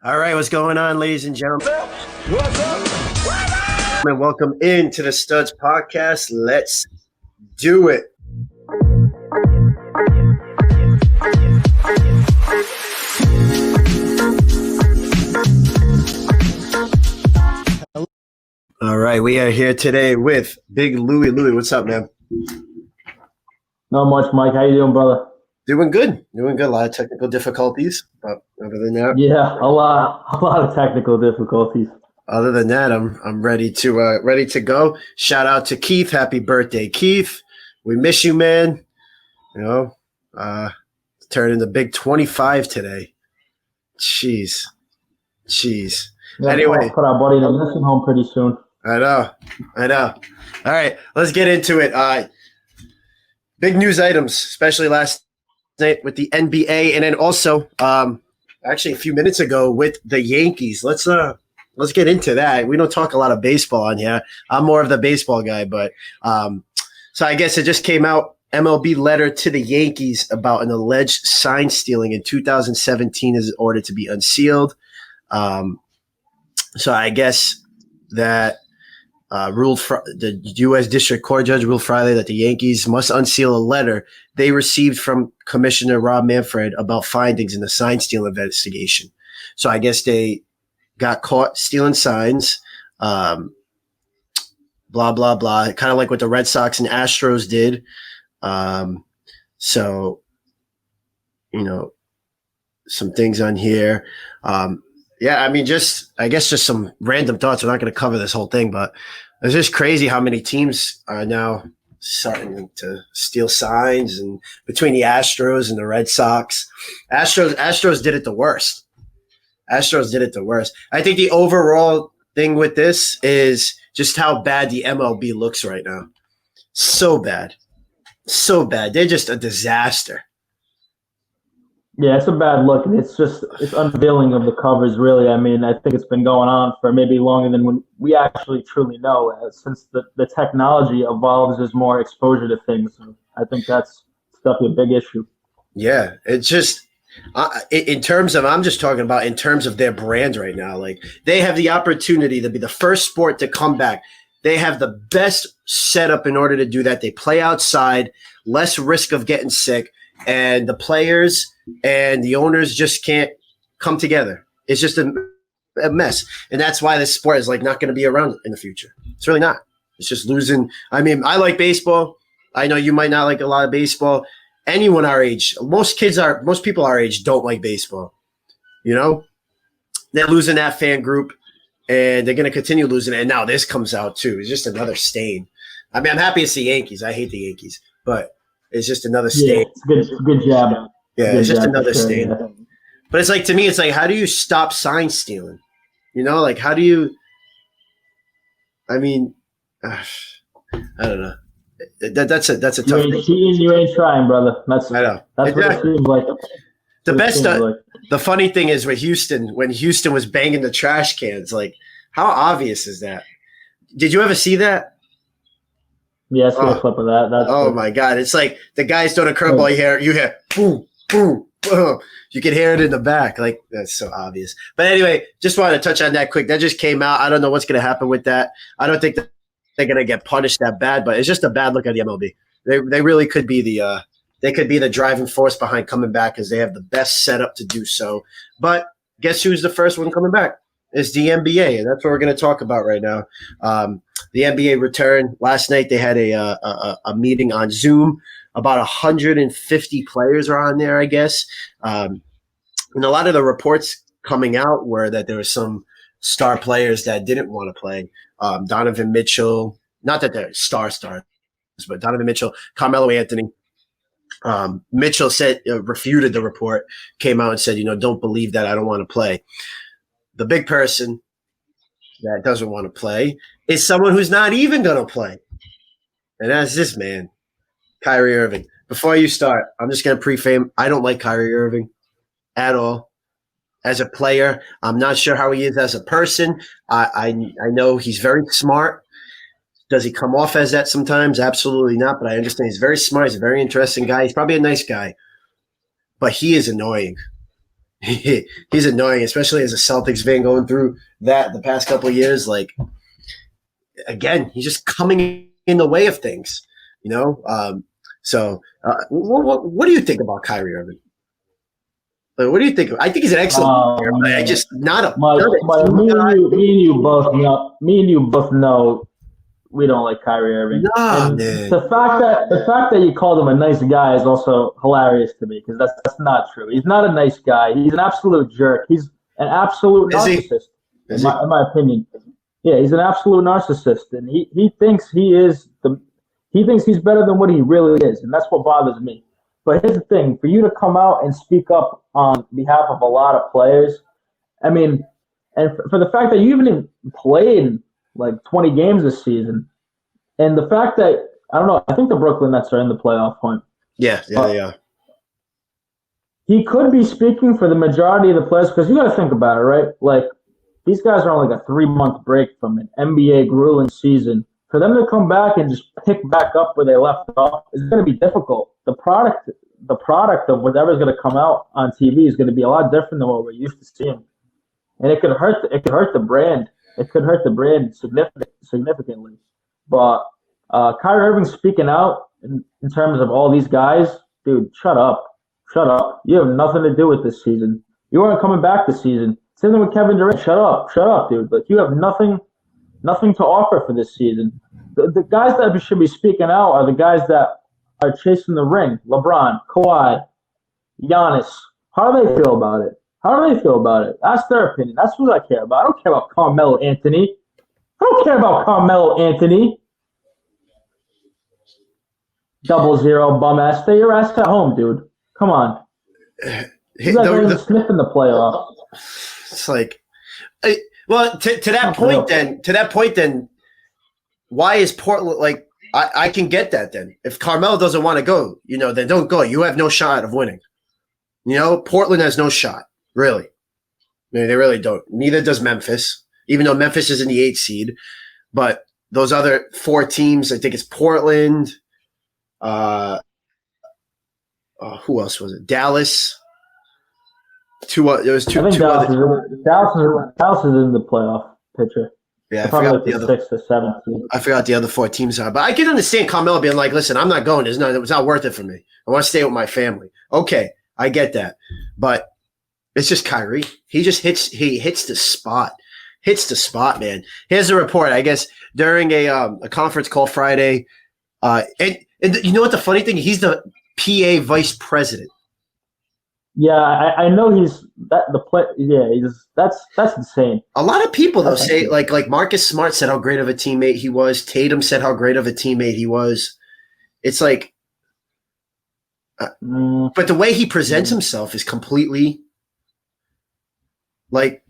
All right, what's going on, ladies and gentlemen? What's up? And welcome into the Studs Podcast. Let's do it. All right, we are here today with Big Louie. Louie, what's up, man? Not much, Mike. How you doing, brother? Doing good. A lot of technical difficulties, but other than that, Yeah, a lot of technical difficulties. Other than that, I'm ready to go. Shout out to Keith. Happy birthday, Keith. We miss you, man. You know, turning the big 25 today. Jeez. Yeah, Anyway, put our buddy in a nursing home pretty soon. I know. All right, let's get into it. Big news items, especially last night with the NBA, and then also, actually a few minutes ago with the Yankees. Let's get into that. We don't talk a lot of baseball on here. I'm more of the baseball guy, but so I guess it just came out. MLB letter to the Yankees about an alleged sign stealing in 2017 is ordered to be unsealed. So I guess that the U.S. District Court judge ruled Friday that the Yankees must unseal a letter they received from Commissioner Rob Manfred about findings in the sign stealing investigation. So I guess they got caught stealing signs, blah, blah, blah, kind of like what the Red Sox and Astros did. So, some things on here. I guess just some random thoughts. We're not going to cover this whole thing, but it's just crazy how many teams are now starting to steal signs, and between the Astros and the Red Sox. Astros did it the worst. I think the overall thing with this is just how bad the MLB looks right now. So bad. They're just a disaster. Yeah, it's a bad look, and it's unveiling of the covers, really. I mean, I think it's been going on for maybe longer than when we actually truly know, since the technology evolves, there's more exposure to things. And I think that's definitely a big issue. Yeah, it's just in terms of, I'm just talking about in terms of their brand right now. Like, they have the opportunity to be the first sport to come back. They have the best setup in order to do that. They play outside, less risk of getting sick, and the players and the owners just can't come together. It's just a mess. And that's why this sport is not going to be around in the future. It's really not. It's just losing. I mean, I like baseball. I know you might not like a lot of baseball. Anyone our age, most people our age don't like baseball. They're losing that fan group, and they're going to continue losing it. And now this comes out too. It's just another stain. I mean, I'm happy it's the Yankees. I hate the Yankees, but it's just another stain. Yeah, it's a good job. Yeah, it's just another stain. Yeah. But it's to me, it's how do you stop sign stealing? How do you – I mean, I don't know. That's a tough thing. You ain't trying, brother. I know. That's exactly what it seems like. The funny thing is with Houston, when Houston was banging the trash cans, how obvious is that? Did you ever see that? Yeah, I saw a clip of that. My God. It's the guys throwing a curveball, you hear boom, boom, boom. You can hear it in the back. That's so obvious. But anyway, just wanted to touch on that quick. That just came out. I don't know what's going to happen with that. I don't think that they're going to get punished that bad, but it's just a bad look at the MLB. They really could be the driving force behind coming back, because they have the best setup to do so. But guess who's the first one coming back? It's the NBA, and that's what we're going to talk about right now. The NBA returned last night. They had a meeting on Zoom. About 150 players are on there, I guess. And a lot of the reports coming out were that there were some star players that didn't want to play. Donovan Mitchell, not that they're stars, but Donovan Mitchell, Carmelo Anthony. Mitchell refuted the report, came out and said, don't believe that, I don't want to play. The big person that doesn't want to play is someone who's not even going to play. And that's this man, Kyrie Irving. Before you start, I'm just going to pre-frame. I don't like Kyrie Irving at all. As a player, I'm not sure how he is as a person. I know he's very smart. Does he come off as that sometimes? Absolutely not. But I understand he's very smart. He's a very interesting guy. He's probably a nice guy. But he is annoying. he's annoying, especially as a Celtics fan going through that the past couple of years. Like, again, he's just coming in the way of things, you know? What do you think about Kyrie Irving? Like, what do you think? I think he's an excellent player, but I just not a me and you both know we don't like Kyrie Irving. Nah, and man. The fact that you called him a nice guy is also hilarious to me because that's not true. He's not a nice guy. He's an absolute jerk. He's an absolute narcissist, in my opinion. Yeah, he's an absolute narcissist, and he thinks he's better than what he really is, and that's what bothers me. But here's the thing: for you to come out and speak up on behalf of a lot of players, I mean, and for the fact that you even played like 20 games this season, and the fact that I don't know, I think the Brooklyn Nets are in the playoff point. Yeah, they are. He could be speaking for the majority of the players because you got to think about it, right? Like these guys are on like a 3-month break from an NBA grueling season. For them to come back and just pick back up where they left off is going to be difficult. The product of whatever's going to come out on TV is going to be a lot different than what we're used to seeing, and it could hurt the brand. It could hurt the brand significantly. But Kyrie Irving speaking out in terms of all these guys, dude, shut up. You have nothing to do with this season. You weren't coming back this season. Same thing with Kevin Durant. Shut up, dude. Like you have nothing to offer for this season. The guys that should be speaking out are the guys that are chasing the ring. LeBron, Kawhi, Giannis. How do they feel about it? That's their opinion. That's what I care about. I don't care about Carmelo Anthony. Double zero bum ass. Stay your ass at home, dude. Come on. You guys are sniffing the playoffs. It's like, well, to that point, then, why is Portland like? I can get that then. If Carmelo doesn't want to go, then don't go. You have no shot of winning. Portland has no shot, really. I mean, they really don't. Neither does Memphis, even though Memphis is in the 8th seed. But those other 4 teams, I think it's Portland. Who else was it? Dallas. There was two. I think Dallas is in the playoff picture. Yeah, probably like the 6th or 7th. I forgot the other 4 teams are, but I can understand Carmelo being like, "Listen, I'm not going. It's not worth it for me. I want to stay with my family." Okay, I get that, but it's just Kyrie. He just hits the spot. Hits the spot, man. Here's a report. I guess during a conference call Friday, and you know what the funny thing? He's the PA vice president. Yeah, I know he's that the play. Yeah, that's insane. A lot of people though say like Marcus Smart said how great of a teammate he was. Tatum said how great of a teammate he was. It's like, but the way he presents himself is completely like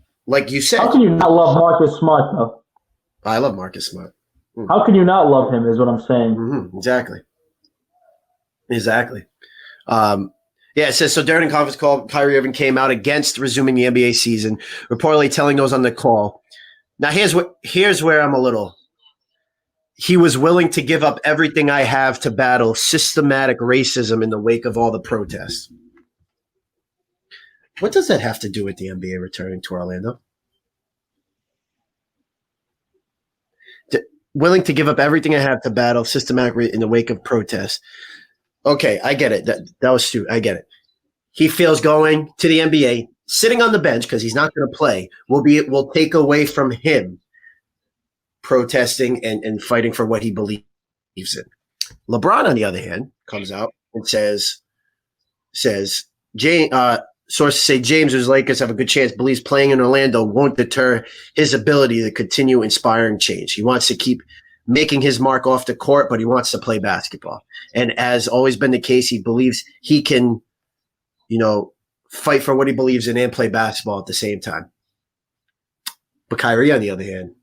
you said. How can you not love Marcus Smart though? I love Marcus Smart. How can you not love him? Is what I'm saying. Mm-hmm. Exactly. Yeah, it says, so during the conference call, Kyrie Irving came out against resuming the NBA season, reportedly telling those on the call. Now, here's where I'm a little. He was willing to give up everything I have to battle systematic racism in the wake of all the protests. What does that have to do with the NBA returning to Orlando? Willing to give up everything I have to battle systematic in the wake of protests. Okay, I get it. That was stupid. I get it. He feels going to the NBA, sitting on the bench because he's not going to play, will take away from him protesting and fighting for what he believes in. LeBron, on the other hand, comes out and says, sources say James, whose Lakers have a good chance, believes playing in Orlando won't deter his ability to continue inspiring change. He wants to keep making his mark off the court, but he wants to play basketball. And as always been the case, he believes he can, fight for what he believes in and play basketball at the same time. But Kyrie, on the other hand,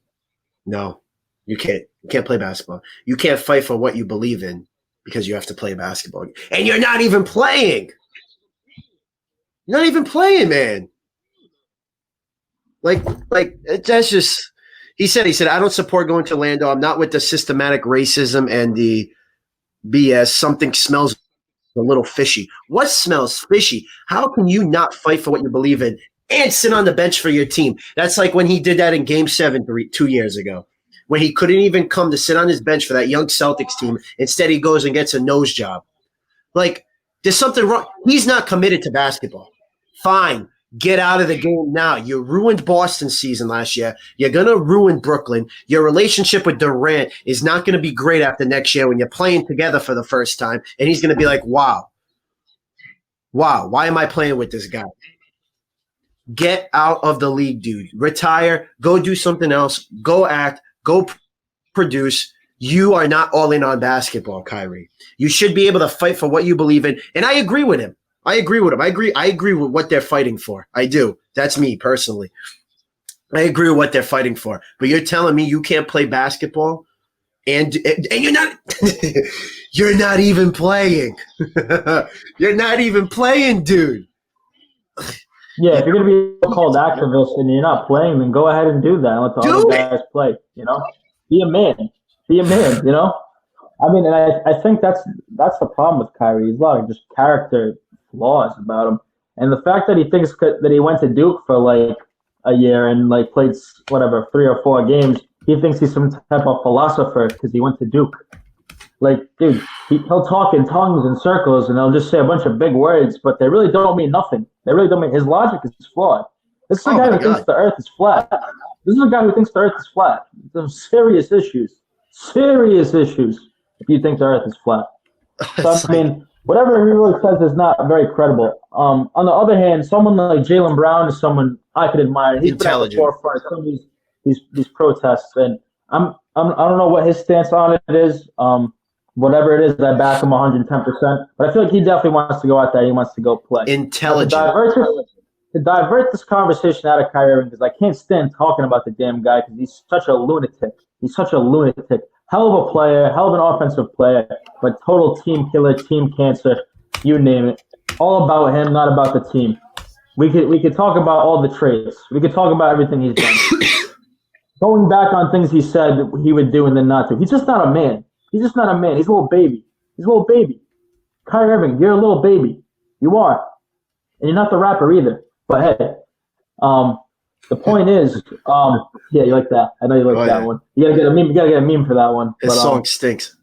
no, you can't. You can't play basketball. You can't fight for what you believe in because you have to play basketball. And you're not even playing. You're not even playing, man. Like that's just. He said, I don't support going to Orlando. I'm not with the systematic racism and the BS. Something smells a little fishy. What smells fishy? How can you not fight for what you believe in and sit on the bench for your team? That's like when he did that in Game 7 2 years ago, when he couldn't even come to sit on his bench for that young Celtics team. Instead, he goes and gets a nose job. Like, there's something wrong. He's not committed to basketball. Fine. Get out of the game now. You ruined Boston's season last year. You're going to ruin Brooklyn. Your relationship with Durant is not going to be great after next year when you're playing together for the first time. And he's going to be like, wow, why am I playing with this guy? Get out of the league, dude. Retire. Go do something else. Go act. Go produce. You are not all in on basketball, Kyrie. You should be able to fight for what you believe in. And I agree with him. I agree with what they're fighting for. I do. That's me personally. I agree with what they're fighting for. But you're telling me you can't play basketball and you're not you're not even playing. You're not even playing, dude. Yeah, if you're gonna be a called activist and you're not playing, then go ahead and do that. Let the other guys play. Be a man. Be a man. I mean, and I think that's the problem with Kyrie. He's a lot of just character flaws about him, and the fact that he thinks that he went to Duke for like a year and like played 3 or 4 games, he thinks he's some type of philosopher because he went to Duke. Like, dude, he'll talk in tongues and circles, and he'll just say a bunch of big words, but they really don't mean nothing. They really don't mean. His logic is flawed. This is a guy who thinks the Earth is flat. This is a guy who thinks the Earth is flat. There's serious issues. Serious issues if you think the Earth is flat. So, I mean, whatever he really says is not very credible. On the other hand, someone like Jaylen Brown is someone I could admire. He's been at the forefront of some of these protests, and I don't know what his stance on it is. Whatever it is, I back him 110%. But I feel like he definitely wants to go out there. He wants to go play. Intelligent. To divert this conversation out of Kyrie Irving, because I can't stand talking about the damn guy because he's such a lunatic. He's such a lunatic. Hell of a player, hell of an offensive player, but total team killer, team cancer, you name it. All about him, not about the team. We could talk about all the traits. We could talk about everything he's done. Going back on things he said he would do and then not do. He's just not a man. He's just not a man. He's a little baby. He's a little baby. Kyrie Irving, you're a little baby. You are. And you're not the rapper either. But hey, the point is, yeah, you like that. I know you like that one. You gotta get a meme. You gotta get a meme for that one. His song stinks.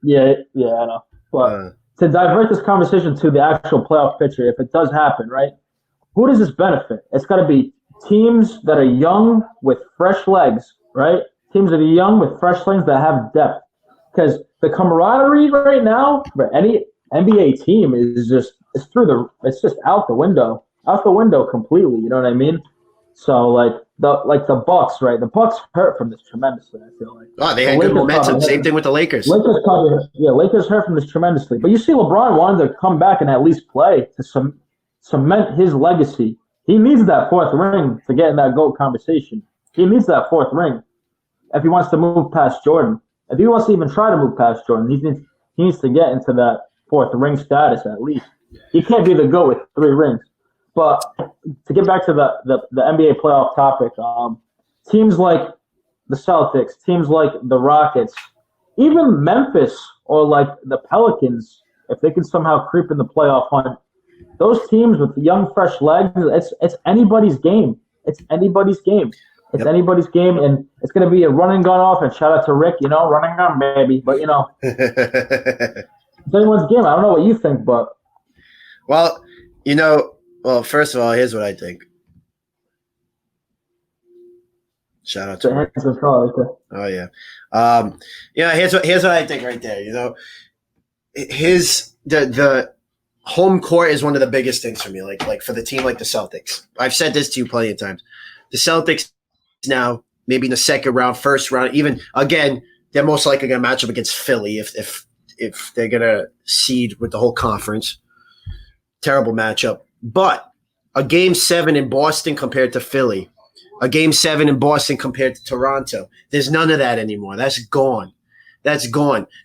Yeah, I know. But to divert this conversation to the actual playoff picture, if it does happen, right? Who does this benefit? It's got to be teams that are young with fresh legs, right? Teams that are young with fresh legs that have depth. Because the camaraderie right now for any NBA team is just it's just out the window completely. You know what I mean? So like the Bucks, right? The Bucks hurt from this tremendously. I feel like. Oh, they had good momentum. Same thing with the Lakers. Lakers hurt from this tremendously. But you see, LeBron wanted to come back and at least play to cement his legacy. He needs that 4th ring to get in that GOAT conversation. He needs that 4th ring if he wants to move past Jordan. If he wants to even try to move past Jordan, he needs to get into that 4th ring status at least. He can't be the GOAT with 3 rings. But to get back to the NBA playoff topic, teams like the Celtics, teams like the Rockets, even Memphis or like the Pelicans, if they can somehow creep in the playoff hunt, those teams with young, fresh legs, it's anybody's game. It's anybody's game. It's anybody's game, and it's going to be a run and gun offense. Shout out to Rick, run and gun, baby. But, it's anyone's game. I don't know what you think, but. Well, first of all, here's what I think. Shout out to Rick. Oh, yeah. Here's what I think right there. The home court is one of the biggest things for me, like for the team like the Celtics. I've said this to you plenty of times. The Celtics now, maybe in the second round, first round, even again, they're most likely going to match up against Philly if they're going to seed with the whole conference. Terrible matchup. But a Game 7 in Boston compared to Philly, a Game 7 in Boston compared to Toronto, there's none of that anymore. That's gone.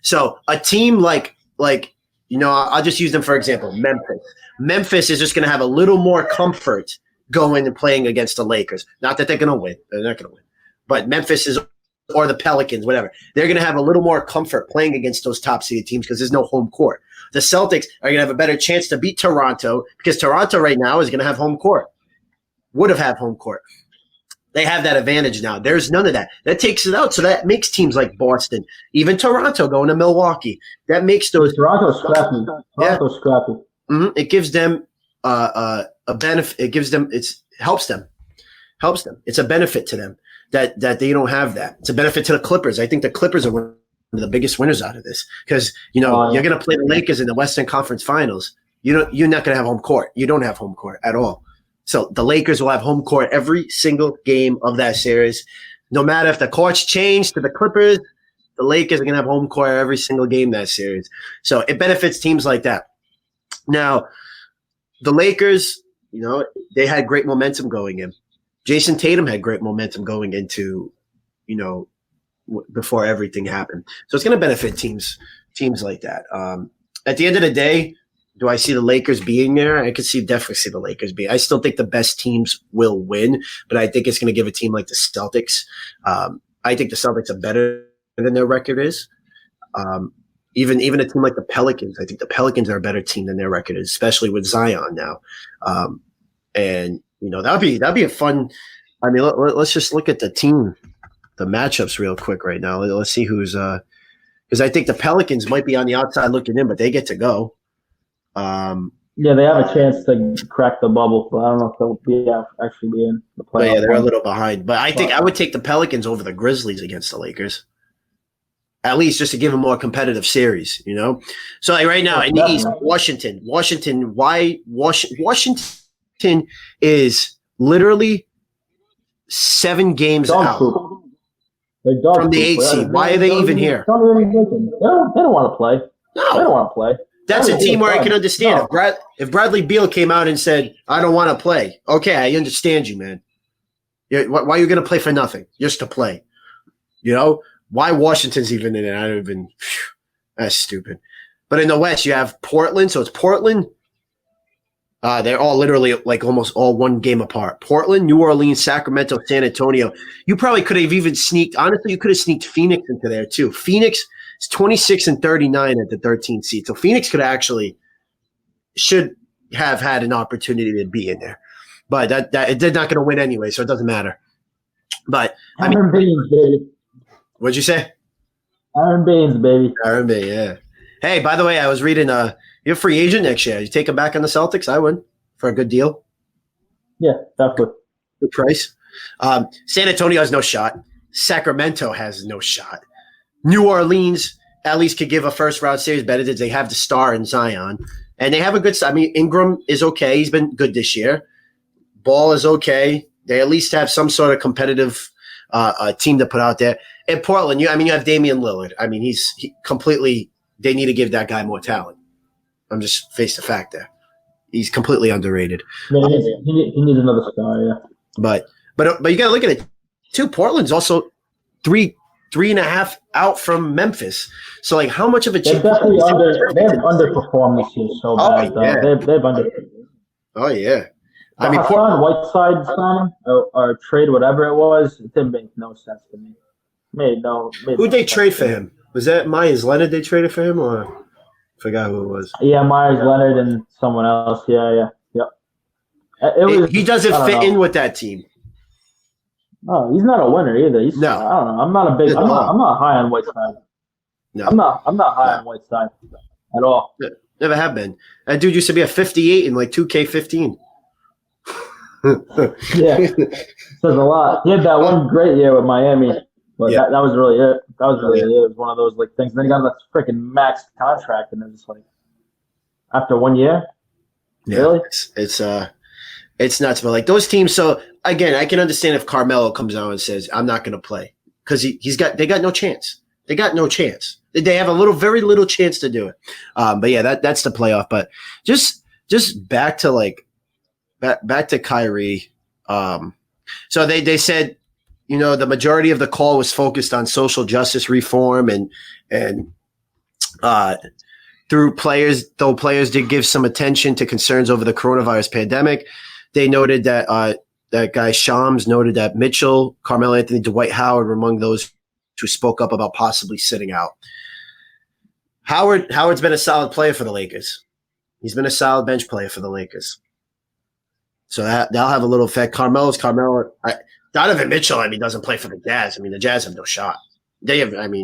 So a team like I'll just use them for example, Memphis. Memphis is just going to have a little more comfort going and playing against the Lakers. Not that they're going to win. They're not going to win. But Memphis or the Pelicans, whatever. They're going to have a little more comfort playing against those top-seeded teams because there's no home court. The Celtics are going to have a better chance to beat Toronto because Toronto right now is going to have home court. Would have had home court. They have that advantage now. There's none of that. That takes it out. So that makes teams like Boston, even Toronto going to Milwaukee. That makes those Toronto's scrappy. Toronto's scrappy. Mm-hmm. It gives them a benefit. It gives them. Helps them. It's a benefit to them that they don't have that. It's a benefit to the Clippers. I think the Clippers are one of the biggest winners out of this because you're going to play the Lakers in the Western Conference Finals. You're not going to have home court. You don't have home court at all. So the Lakers will have home court every single game of that series. No matter if the courts change to the Clippers, the Lakers are going to have home court every single game that series. So it benefits teams like that. Now, the Lakers, they had great momentum going in. Jason Tatum had great momentum going into, before everything happened. So it's going to benefit teams like that. At the end of the day, do I see the Lakers being there? I could definitely see the Lakers being. I still think the best teams will win, but I think it's going to give a team like the Celtics. I think the Celtics are better than their record is. Even a team like the Pelicans, I think the Pelicans are a better team than their record is, especially with Zion now. And that'd be a fun. I mean, let's just look at the matchups real quick right now. Let's see who's because I think the Pelicans might be on the outside looking in, but they get to go. Yeah, they have a chance to crack the bubble, but I don't know if they'll actually be in the playoffs. Yeah, they're a little behind, but I think I would take the Pelicans over the Grizzlies against the Lakers, at least just to give a more competitive series. So like right now in the East, Washington. Why Washington is literally 7 games out from the 8th seed. Why are they even here? They don't want to play. No, they don't want to play. That's a team where I can understand. No. If Bradley Beal came out and said, I don't want to play, okay, I understand you, man. Why are you going to play for nothing? Just to play. Why Washington's even in it? That's stupid. But in the West, you have Portland. So it's Portland. They're all literally like almost all one game apart. Portland, New Orleans, Sacramento, San Antonio. You probably could have even sneaked – honestly, you could have sneaked Phoenix into there too. Phoenix – it's 26 and 39 at the 13th seed. So Phoenix should have had an opportunity to be in there. But they're not going to win anyway, so it doesn't matter. But Aaron Baines, baby. What'd you say? Aaron Baines, baby. Aaron Baines, yeah. Hey, by the way, I was reading you're a free agent next year. You take him back on the Celtics? I would for a good deal. Yeah, definitely. Good price. San Antonio has no shot. Sacramento has no shot. New Orleans at least could give a first-round series better than they have the star in Zion. And they have a good – I mean, Ingram is okay. He's been good this year. Ball is okay. They at least have some sort of competitive team to put out there. In Portland, you have Damian Lillard. I mean, he's completely – they need to give that guy more talent. I'm just face the fact there. He's completely underrated. Yeah, he needs another star, yeah. But you got to look at it, too. Portland's also 3.5 out from Memphis. So, like, how much of a chance? They've underperformed this year so bad. Yeah. They've underperformed. Oh, yeah. I mean, Whiteside signing or trade, whatever it was, it didn't make no sense to me. Who'd they trade for him? Was that Myers Leonard they traded for him, or I forgot who it was? Yeah, Myers Leonard and someone else. Yeah. He doesn't fit in with that team. No, he's not a winner either. No, I don't know. I'm not high on Whiteside. No, I'm not high on Whiteside at all. Never have been. That dude used to be a 58 in like 2K15. Yeah, says a lot. He had that one great year with Miami, but that was really it. That was really it. It was one of those like things. And then he got that freaking max contract, and it's just like after 1 year. Yeah, really? It's nuts. But like those teams. So again, I can understand if Carmelo comes out and says, "I'm not going to play," because they got no chance. They got no chance. They have very little chance to do it. But yeah, that's the playoff. But just back to Kyrie. So they said, the majority of the call was focused on social justice reform and through players, though players did give some attention to concerns over the coronavirus pandemic. They noted that that guy Shams noted that Mitchell, Carmelo Anthony, Dwight Howard were among those who spoke up about possibly sitting out. Howard's been a solid player for the Lakers. He's been a solid bench player for the Lakers. So that'll have a little effect. Carmelo. Donovan Mitchell, doesn't play for the Jazz. The Jazz have no shot. They have, unless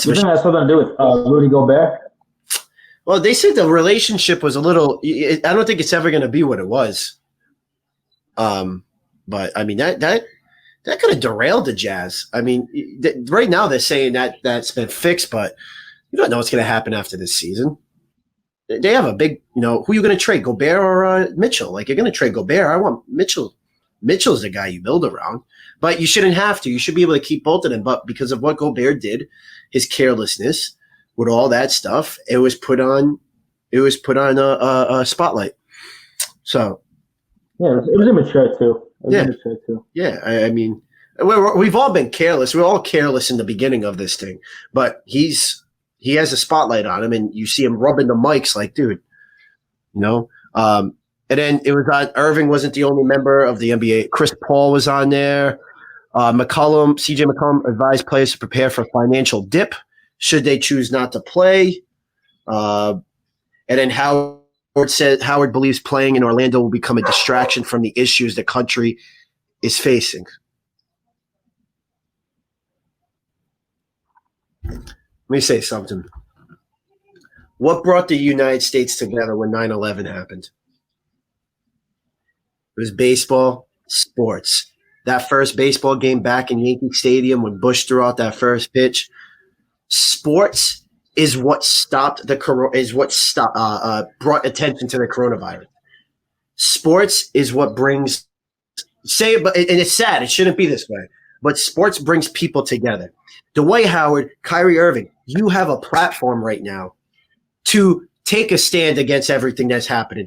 you think that's something to do with Rudy Gobert? Well, they said the relationship was a little. I don't think it's ever going to be what it was. But that could have derailed the Jazz. Right now they're saying that that's been fixed, but you don't know what's going to happen after this season. They have a big, who are you going to trade, Gobert or Mitchell? Like, you're going to trade Gobert. I want Mitchell. Mitchell's the guy you build around, but you shouldn't have to. You should be able to keep both of them. But because of what Gobert did, his carelessness with all that stuff, it was put on a spotlight. So, yeah, it was immature too. Yeah, we've all been careless. We're all careless in the beginning of this thing, but he has a spotlight on him, and you see him rubbing the mics like, dude, and then it was on Irving wasn't the only member of the NBA. Chris Paul was on there. CJ McCollum advised players to prepare for financial dip should they choose not to play. And then Howard said Howard believes playing in Orlando will become a distraction from the issues the country is facing. Let me say something. What brought the United States together when 9/11 happened? It was baseball, sports. That first baseball game back in Yankee Stadium when Bush threw out that first pitch. Sports is what brought attention to the coronavirus. Sports is what brings and it's sad. It shouldn't be this way, but sports brings people together. Dwight Howard, Kyrie Irving, you have a platform right now to take a stand against everything that's happening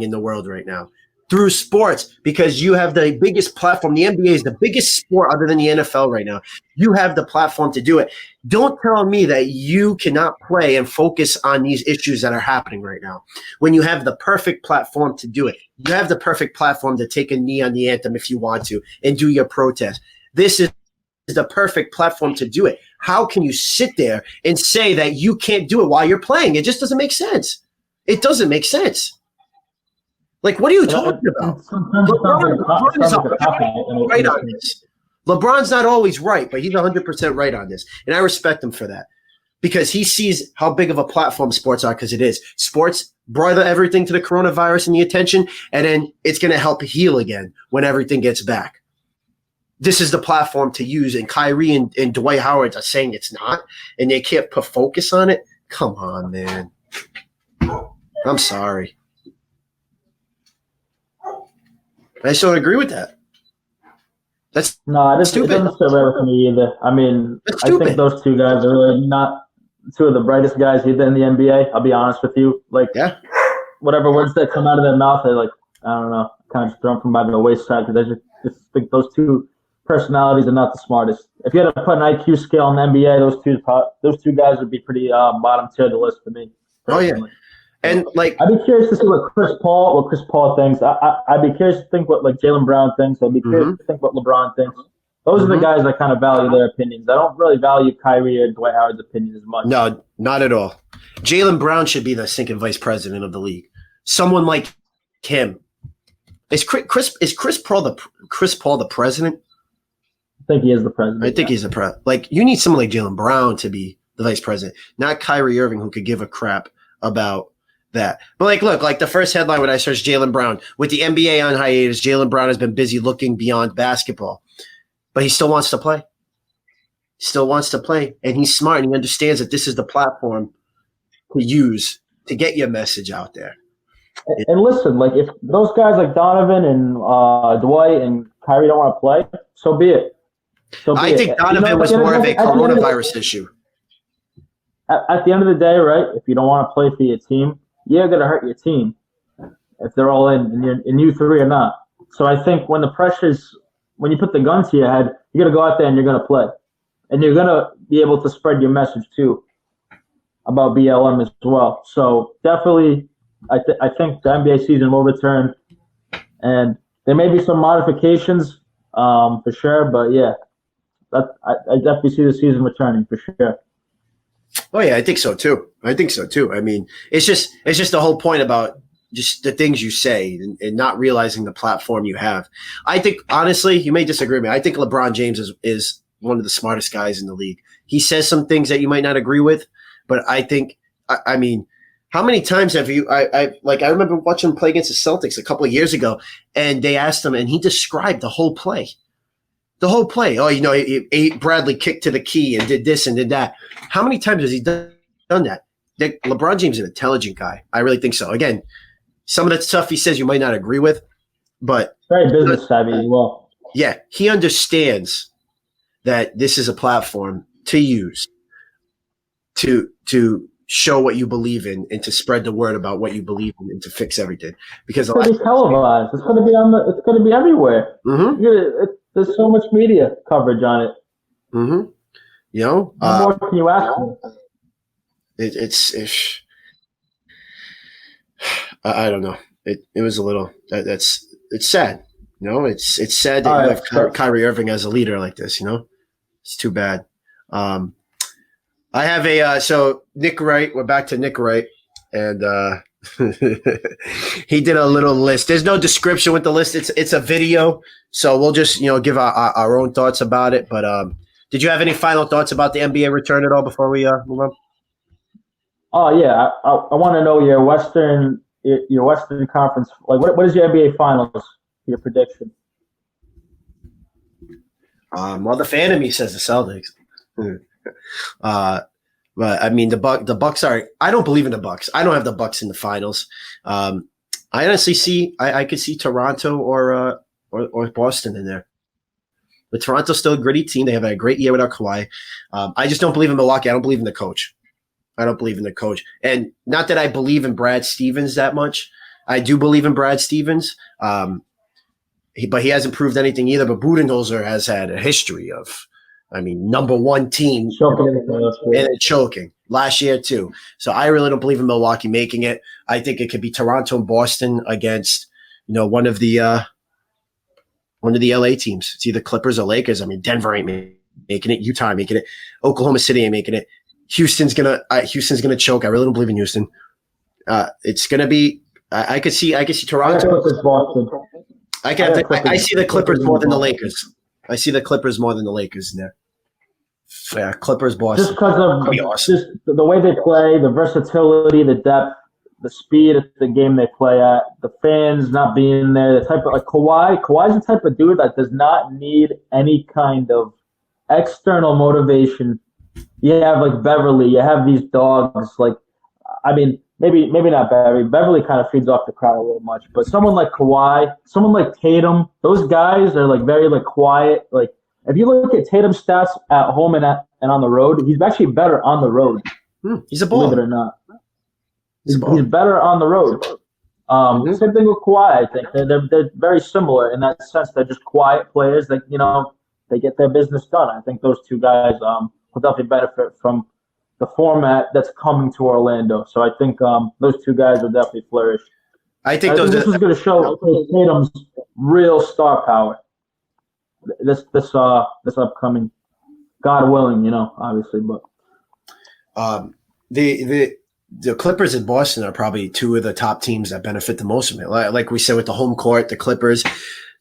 in the world right now through sports, because you have the biggest platform. The NBA is the biggest sport other than the NFL right now. You have the platform to do it. Don't tell me that you cannot play and focus on these issues that are happening right now when you have the perfect platform to do it. You have the perfect platform to take a knee on the anthem if you want to and do your protest. This is the perfect platform to do it. How can you sit there and say that you can't do it while you're playing? It just doesn't make sense. It doesn't make sense. Like, what are you talking about? LeBron is 100% right on this. LeBron's not always right, but he's 100% right on this. And I respect him for that because he sees how big of a platform sports are, because it is. Sports brought everything to the coronavirus and the attention, and then it's going to help heal again when everything gets back. This is the platform to use, and Kyrie and Dwight Howard are saying it's not, and they can't put focus on it. Come on, man. I'm sorry. I just don't agree with that. That's stupid. It doesn't sit right with me either. I think those two guys are really not two of the brightest guys either in the NBA. I'll be honest with you. Whatever words that come out of their mouth, they're like, I don't know, kind of just thrown from by the wayside, because I just think those two personalities are not the smartest. If you had to put an IQ scale on the NBA, those two guys would be pretty bottom tier of the list for me. Personally. Oh yeah. And I'd be curious to see what Chris Paul thinks. I'd be curious to think what Jaylen Brown thinks. I'd be curious to think what LeBron thinks. Those are the guys I kind of value their opinions. I don't really value Kyrie or Dwight Howard's opinion as much. No, not at all. Jaylen Brown should be the stinking vice president of the league. Someone like him. Is Chris Paul the president? I think he is the president. I think he's the president. You need someone like Jaylen Brown to be the vice president, not Kyrie Irving, who could give a crap about that. But look, the first headline when I searched Jaylen Brown, with the NBA on hiatus, Jaylen Brown has been busy looking beyond basketball, but he still wants to play. And he's smart, and he understands that this is the platform to use to get your message out there. And listen, if those guys like Donovan and Dwight and Kyrie don't want to play, so be it. I think Donovan was more of a coronavirus issue. At the end of the day, right, if you don't want to play for your team, you're going to hurt your team if they're all in and you three are not. So I think when you put the gun to your head, you're going to go out there and you're going to play. And you're going to be able to spread your message, too, about BLM as well. So definitely, I think the NBA season will return. And there may be some modifications for sure. But, yeah, I definitely see the season returning for sure. Oh yeah, I think so too. I mean, it's just the whole point about just the things you say and not realizing the platform you have. I think honestly, you may disagree with me. I think LeBron James is one of the smartest guys in the league. He says some things that you might not agree with, but I think I mean, how many times have you? I remember watching him play against the Celtics a couple of years ago, and they asked him, and he described the whole play. The whole play. Oh, Bradley kicked to the key and did this and did that. How many times has he done that? LeBron James is an intelligent guy. I really think so. Again, some of the stuff he says you might not agree with, but very business savvy as well. Yeah, he understands that this is a platform to use to show what you believe in and to spread the word about what you believe in and to fix everything. Because it's going to be televised. It's going to be it's going to be everywhere. Mm-hmm. There's so much media coverage on it. Mm-hmm. What more can you ask for? It's I don't know. It was a little it's sad. It's sad that you have Kyrie Irving as a leader like this. It's too bad. I have so Nick Wright. We're back to Nick Wright, and he did a little list. There's no description with the list. It's a video, so we'll just give our own thoughts about it. But did you have any final thoughts about the NBA return at all before we move on? Oh yeah, I want to know your Western Conference. Like, what is your NBA Finals? Your prediction? Well, the fan of me says the Celtics. But I mean, the Bucks are. I don't believe in the Bucks. I don't have the Bucks in the finals. I honestly see. I could see Toronto or Boston in there. But Toronto's still a gritty team. They have had a great year without Kawhi. I just don't believe in Milwaukee. I don't believe in the coach. And not that I believe in Brad Stevens that much. I do believe in Brad Stevens. But he hasn't proved anything either. But Budenholzer has had a history of, number one team and choking last year too. So I really don't believe in Milwaukee making it. I think it could be Toronto and Boston against, one of the LA teams. It's either Clippers or Lakers. Denver ain't making it. Utah ain't making it. Oklahoma City ain't making it. Houston's gonna choke. I really don't believe in Houston. It's gonna be. I could see Toronto. I see the Clippers more than the Lakers. I see the Clippers more than the Lakers in there. Yeah, Clippers, Boston. Just because of just the way they play, the versatility, the depth, the speed of the game they play at, the fans not being there, the type of Kawhi. Kawhi's the type of dude that does not need any kind of external motivation. You have Beverly, you have these dogs. Maybe not Beverly. Beverly kind of feeds off the crowd a little much, but someone like Kawhi, someone like Tatum, those guys are very quiet. If you look at Tatum's stats at home and on the road, he's actually better on the road. He's a baller. Believe it or not, he's better on the road. Same thing with Kawhi. I think they're very similar in that sense. They're just quiet players that they get their business done. I think those two guys will definitely benefit from the format that's coming to Orlando. So I think those two guys will definitely flourish. I think this is going to show Tatum's real star power. This upcoming, God willing, obviously, but the Clippers and Boston are probably two of the top teams that benefit the most from it. Like we said with the home court, the Clippers,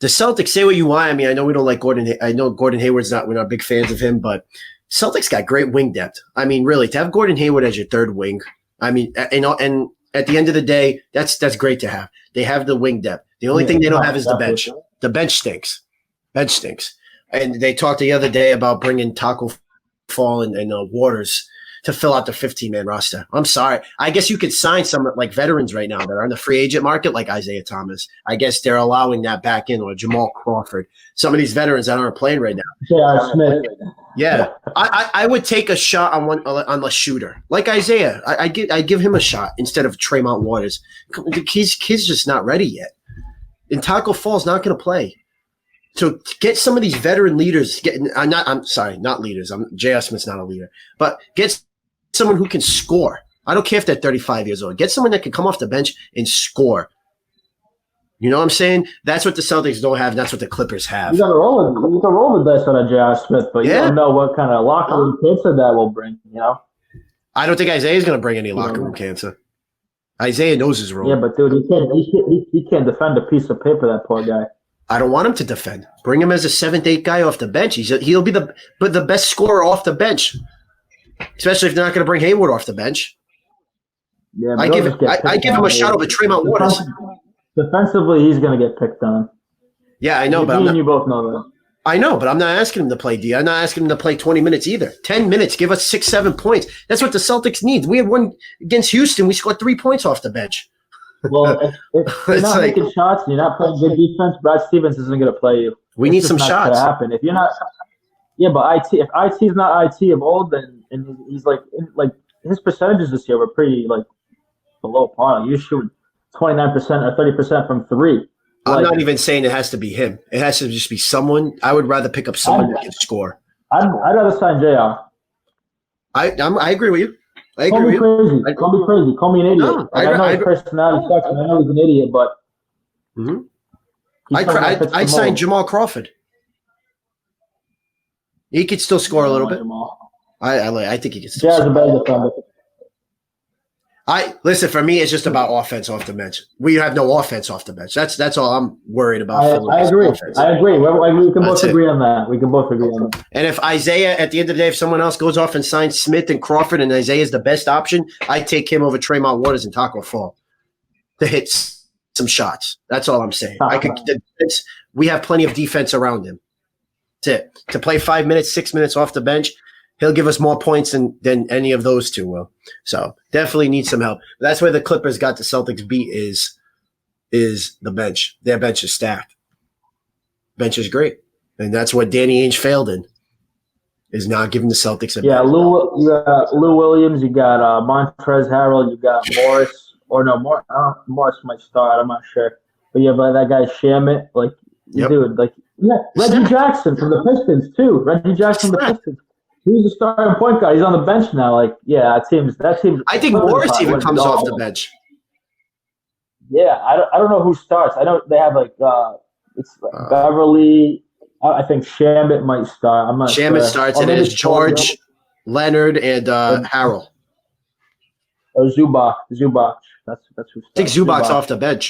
the Celtics. Say what you want. I know we don't like Gordon. I know Gordon Hayward's we're not big fans of him, but Celtics got great wing depth. Really, to have Gordon Hayward as your third wing. And at the end of the day, that's great to have. They have the wing depth. The only thing they don't have is the bench. The bench stinks. And they talked the other day about bringing Taco Fall and Waters to fill out the 15-man roster. I'm sorry. I guess you could sign some veterans right now that are in the free agent market, like Isaiah Thomas. I guess they're allowing that back in, or Jamal Crawford. Some of these veterans that aren't playing right now. J.R. Smith. Yeah, I would take a shot on the shooter, like Isaiah. I give him a shot instead of Tremont Waters. He's just not ready yet, and Taco Fall's not going to play. So get some of these veteran leaders. Not leaders. J.R. Smith's not a leader, but get someone who can score. I don't care if they're 35 years old. Get someone that can come off the bench and score. You know what I'm saying? That's what the Celtics don't have. That's what the Clippers have. You can roll the dice on a J.R. Smith, but you don't know what kind of locker room pizza that will bring. I don't think Isaiah's going to bring any locker room cancer. Isaiah knows his role. Yeah, but dude, he can't defend a piece of paper. That poor guy. I don't want him to defend. Bring him as a 7th, 8th guy off the bench. He'll be the best scorer off the bench, especially if they're not going to bring Hayward off the bench. Yeah, I give him a shot over Tremont Waters. Defensively, he's going to get picked on. Yeah, I know, but you both know that. I know, but I'm not asking him to play D. I'm not asking him to play 20 minutes either. 10 minutes, give us 6, 7 points. That's what the Celtics need. We had one against Houston. We scored 3 points off the bench. Well, if you're not making shots and you're not playing good defense, Brad Stevens isn't going to play you. We need some shots. Happen. If you're not, yeah, but if IT's not IT of old, then and he's like his percentages this year were pretty like below par. You shoot 29% or 30% from 3. I'm not even saying it has to be him. It has to just be someone. I would rather pick up someone that can score. I'd rather sign JR. I agree with you. Call me crazy. Call me an idiot. No, I know his personality sucks, and I know he's an idiot, but I signed Jamal Crawford. He could still score a little bit. I think he could still score. A better defender. Listen, for me, it's just about offense off the bench. We have no offense off the bench. That's all I'm worried about. I agree. We can both agree on that. And if Isaiah, at the end of the day, if someone else goes off and signs Smith and Crawford and Isaiah is the best option, I'd take him over Tremont Waters and Taco Fall to hit some shots. That's all I'm saying. We have plenty of defense around him. To play 5 minutes, 6 minutes off the bench, he'll give us more points than any of those two will. So definitely need some help. That's where the Clippers got the Celtics beat is the bench. Their bench is stacked. Bench is great. And that's what Danny Ainge failed in, is not giving the Celtics a bench. Yeah, Lou Williams, you got Montrezl Harrell, you got Morris. Or no, Morris might start. I'm not sure. But you have that guy Shamit. Dude, Reggie Jackson from the Pistons, too. Reggie Jackson from the Pistons. He's a starting point guard. He's on the bench now. That team's. I think Morris even comes off the bench. Yeah, I don't know who starts. I know they have Beverly. I think Shamit might start. I'm not sure. Shamit starts, and it's George, Leonard, and Harrell. Or Zubac. That's who starts. I think Zubac's off the bench.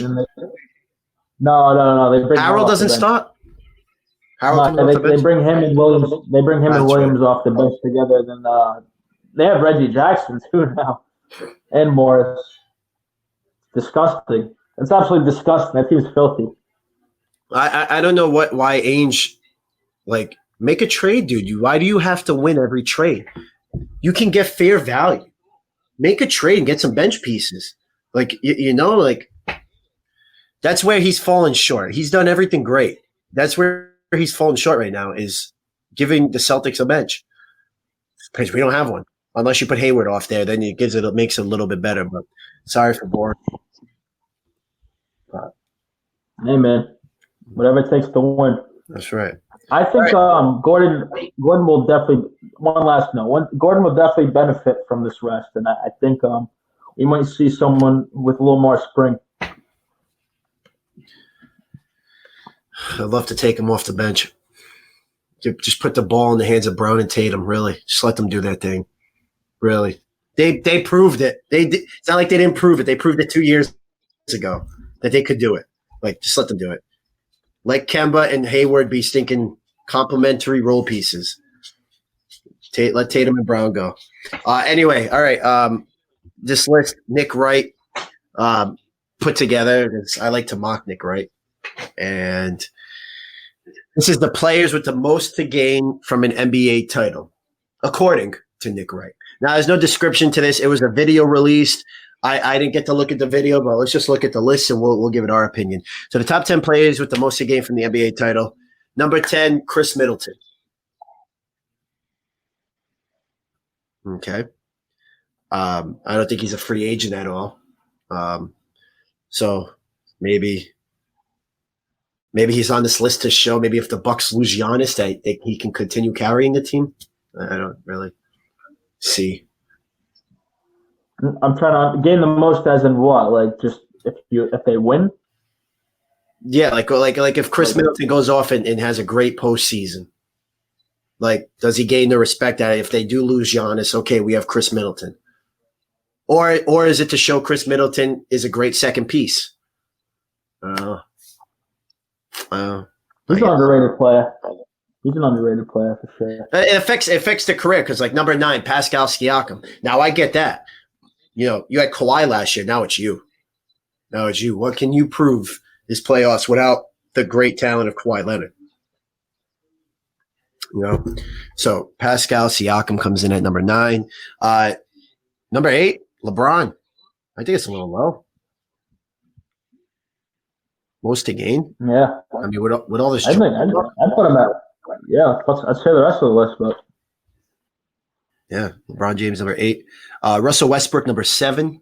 No. They bring Harrell doesn't start. They bring him and Williams. They bring him and Williams off the bench together. Then they have Reggie Jackson too now, and Morris. Disgusting. It's absolutely disgusting. That team's filthy. I don't know why Ainge make a trade, dude. Why do you have to win every trade? You can get fair value. Make a trade and get some bench pieces. That's where he's fallen short. He's done everything great. That's where he's fallen short right now, is giving the Celtics a bench, because we don't have one. Unless you put Hayward off there, then it makes it a little bit better. But sorry for boring. Hey man, whatever it takes to win. That's right. I think Gordon will definitely. One last note. Gordon will definitely benefit from this rest, and I think we might see someone with a little more spring. I'd love to take him off the bench. Just put the ball in the hands of Brown and Tatum, really. Just let them do their thing. Really. They proved it. It's not like they didn't prove it. They proved it 2 years ago that they could do it. Just let them do it. Let Kemba and Hayward be stinking complimentary role pieces. Let Tatum and Brown go. Anyway, all right. This list, Nick Wright put together. I like to mock Nick Wright. And this is the players with the most to gain from an NBA title, according to Nick Wright. Now, there's no description to this. It was a video released. I didn't get to look at the video, but let's just look at the list and we'll give it our opinion. So the top 10 players with the most to gain from the NBA title. Number 10, Chris Middleton. Okay. I don't think he's a free agent at all. So maybe he's on this list to show maybe if the Bucks lose Giannis that he can continue carrying the team. I don't really see. I'm trying to gain the most as in what? Just if they win? Yeah, like if Chris Middleton goes off and has a great postseason, does he gain the respect that if they do lose Giannis, okay, we have Chris Middleton? Or is it to show Chris Middleton is a great second piece? He's an underrated player. He's an underrated player for sure. It affects the career because, like, number 9, Pascal Siakam. Now, I get that. You know, you had Kawhi last year. Now it's you. What can you prove this playoffs without the great talent of Kawhi Leonard? You know, so Pascal Siakam comes in at number 9. Number 8, LeBron. I think it's a little low. Most to gain. Yeah. I mean, with all this, I'd put him at. Yeah, I'd say the rest of the list, but yeah, LeBron James number 8, Russell Westbrook number 7.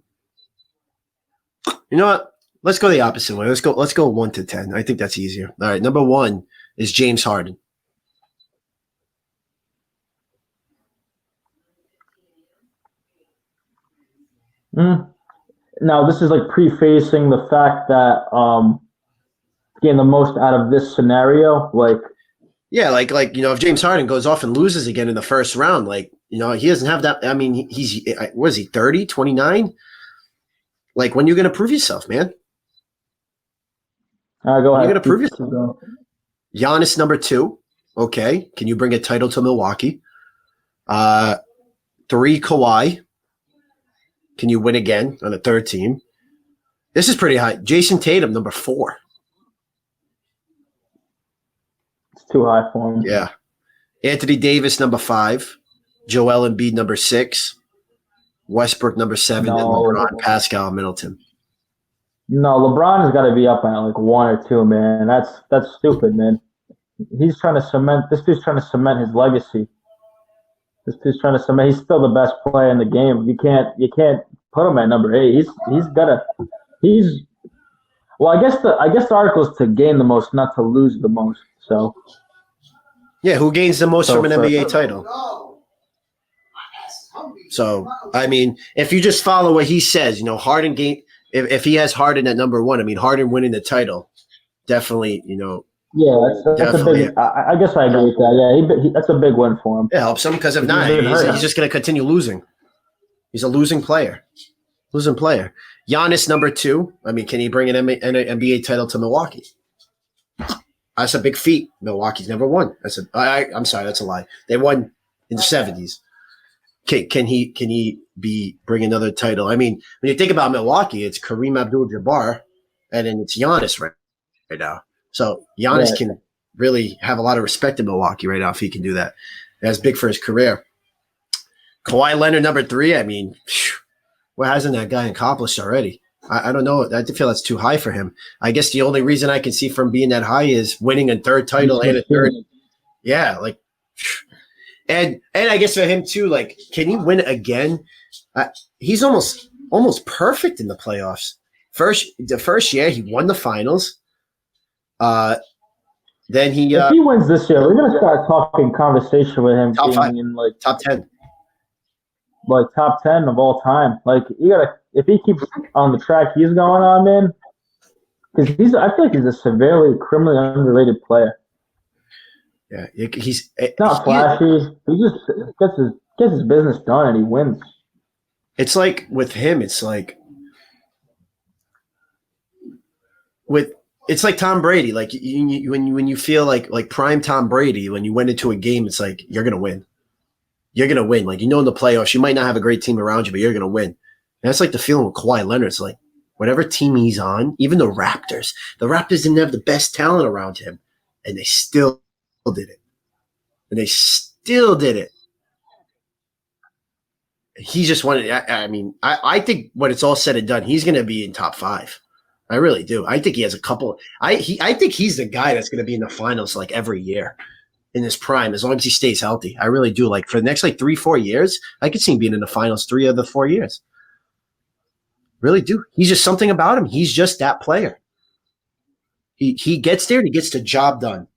You know what? Let's go the opposite way. Let's go 1 to 10. I think that's easier. All right, number 1 is James Harden. Now this is like prefacing the fact that getting the most out of this scenario, like. Yeah, like you know, if James Harden goes off and loses again in the first round, like, you know, he doesn't have that. I mean, he's what is he, 30, 29? Like, when are you going to prove yourself, man? Go ahead. You're going to prove yourself. Giannis number 2. Okay, can you bring a title to Milwaukee? 3, Kawhi. Can you win again on the third team? This is pretty high. Jason Tatum number 4. Too high for him. Yeah. Anthony Davis, number 5. Joel Embiid, number 6. Westbrook, number 7. And LeBron, Pascal, Middleton. No, LeBron has got to be up at like 1 or 2, man. That's stupid, man. He's trying to cement. This dude's trying to cement his legacy. This dude's trying to cement. He's still the best player in the game. You can't put him at number 8. He's got to. Well, I guess the article is to gain the most, not to lose the most. So. Yeah, who gains the most from an NBA title? So, I mean, if you just follow what he says, you know, Harden gain. If he has Harden at number 1, I mean, Harden winning the title, definitely, you know. Yeah, that's a big. I guess I agree with that. Yeah, that's a big win for him. It helps him because if not, he's just going to continue losing. He's a losing player. Giannis number 2. I mean, can he bring an NBA title to Milwaukee? That's a big feat. Milwaukee's never won. I'm sorry, that's a lie. They won in the 70s. Can he bring another title? I mean, when you think about Milwaukee, it's Kareem Abdul-Jabbar, and then it's Giannis right now. So Giannis can really have a lot of respect in Milwaukee right now if he can do that. That's big for his career. Kawhi Leonard number 3. I mean, what hasn't that guy accomplished already? I don't know. I feel that's too high for him. I guess the only reason I can see from being that high is winning a third title and a third. Yeah, like, and I guess for him too, like, can he win again? He's almost perfect in the playoffs. The first year he won the finals. Then he if he wins this year, we're gonna start talking conversation with him top 5, in like top 10, like top 10 of all time. Like, you gotta, if he keeps on the track he's going on, man, because I feel like he's a severely criminally underrated player. Yeah, he's not flashy. He just gets his business done and he wins. It's like with him, it's like it's like Tom Brady. Like when you feel like prime Tom Brady, when you went into a game, it's like you're gonna win. You're gonna win. Like, you know, in the playoffs, you might not have a great team around you, but you're gonna win. And that's like the feeling with Kawhi Leonard. It's like whatever team he's on, even the Raptors didn't have the best talent around him, and they still did it. He just wanted. I mean, I think when it's all said and done, he's gonna be in top 5. I really do. I think he has a couple. I think he's the guy that's going to be in the finals like every year in his prime, as long as he stays healthy. I really do. Like, for the next like 3-4 years, I could see him being in the finals 3 of the 4 years. Really do. He's just something about him. He's just that player. He gets there and he gets the job done.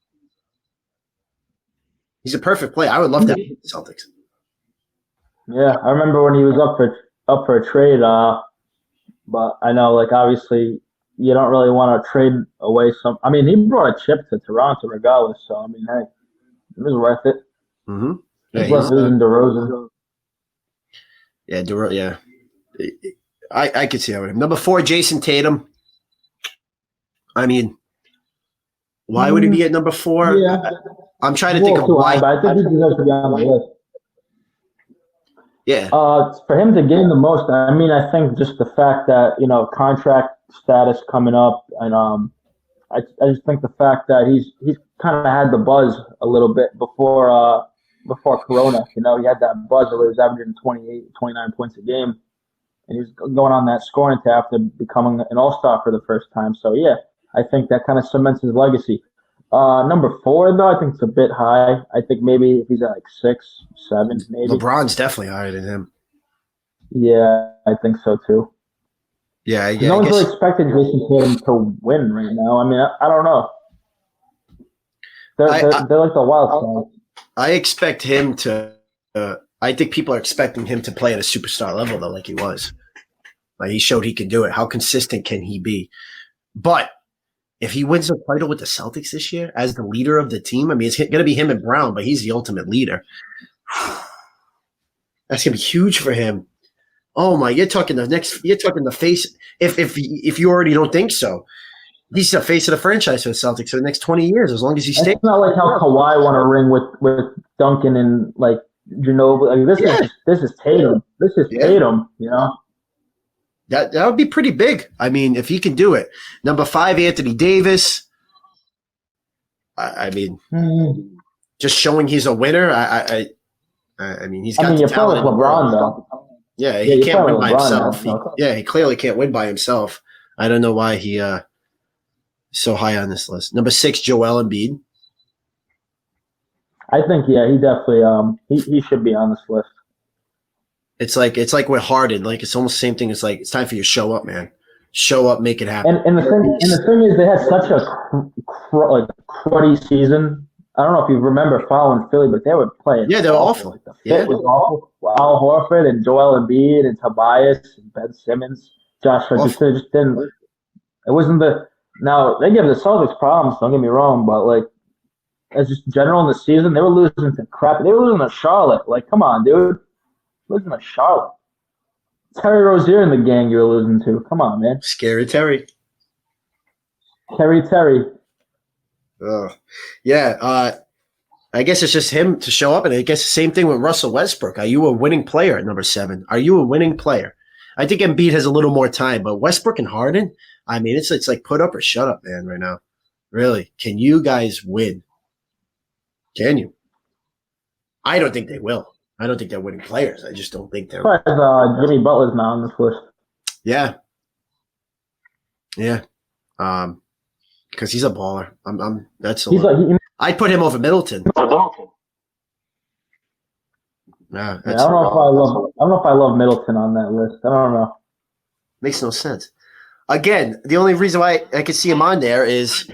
He's a perfect player. I would love to have the Celtics. Yeah, I remember when he was up for a trade. But I know, like, obviously, you don't really want to trade away some. I mean, he brought a chip to Toronto regardless. So, I mean, hey, it was worth it. Mm-hmm. It was worth losing DeRozan. Yeah, I could see that with him. Number 4, Jason Tatum. I mean, why would he be at number 4? Yeah. I'm trying to think of why. But I think he deserves to be on the list. Yeah. For him to gain the most, I mean, I think just the fact that, contract status coming up, and I just think the fact that he's kind of had the buzz a little bit before Corona. He had that buzz where he was averaging 28, 29 points a game, and he was going on that scoring tab after becoming an all-star for the first time. So, yeah, I think that kind of cements his legacy. Number 4, though, I think it's a bit high. I think maybe if he's at like 6, 7, maybe. LeBron's definitely higher than him. Yeah, I think so too. Yeah. No one's really expecting Jason Tatum to win right now. I mean, I don't know. They're like the wild card. I expect him to. I think people are expecting him to play at a superstar level, though, like he was. Like he showed he can do it. How consistent can he be? But if he wins the title with the Celtics this year as the leader of the team, I mean, it's going to be him and Brown, but he's the ultimate leader. That's going to be huge for him. Oh my! You're talking the face. If you already don't think so, he's the face of the franchise for the Celtics for the next 20 years, as long as he stays. It's not like how Kawhi won a ring with Duncan and like Ginobili. Like, this is Tatum. This is Tatum. That would be pretty big. I mean, if he can do it. Number 5, Anthony Davis. I mean, just showing he's a winner. I mean, he's got the talent in the world. Though. Yeah, he can't win by himself. He clearly can't win by himself. I don't know why he so high on this list. Number 6, Joel Embiid. I think he definitely he should be on this list. It's like with Harden. Like it's almost the same thing. It's like it's time for you to show up, man. Show up, make it happen. And the thing is, they had such a cruddy season. I don't know if you remember following Philly, but they were playing. Yeah, they were awful. Like the fit was awful. Al Horford and Joel Embiid and Tobias and Ben Simmons, Josh just didn't. It wasn't the. Now they give the Celtics problems. Don't get me wrong, but like as just general in the season, they were losing to crap. They were losing to Charlotte. Like, come on, dude, losing to Charlotte. Terry Rozier and the gang you were losing to. Come on, man. Scary Terry. Terry. Yeah. I guess it's just him to show up, and I guess the same thing with Russell Westbrook. Are you a winning player at number 7? Are you a winning player? I think Embiid has a little more time, but Westbrook and Harden, I mean, it's like put up or shut up, man, right now. Really. Can you guys win? Can you? I don't think they will. I don't think they're winning players. I just don't think they're. Jimmy Butler's not on this list. Yeah. Because he's a baller. I'd put him over Middleton. Yeah, I don't know if I love Middleton on that list. I don't know. Makes no sense. Again, the only reason why I could see him on there is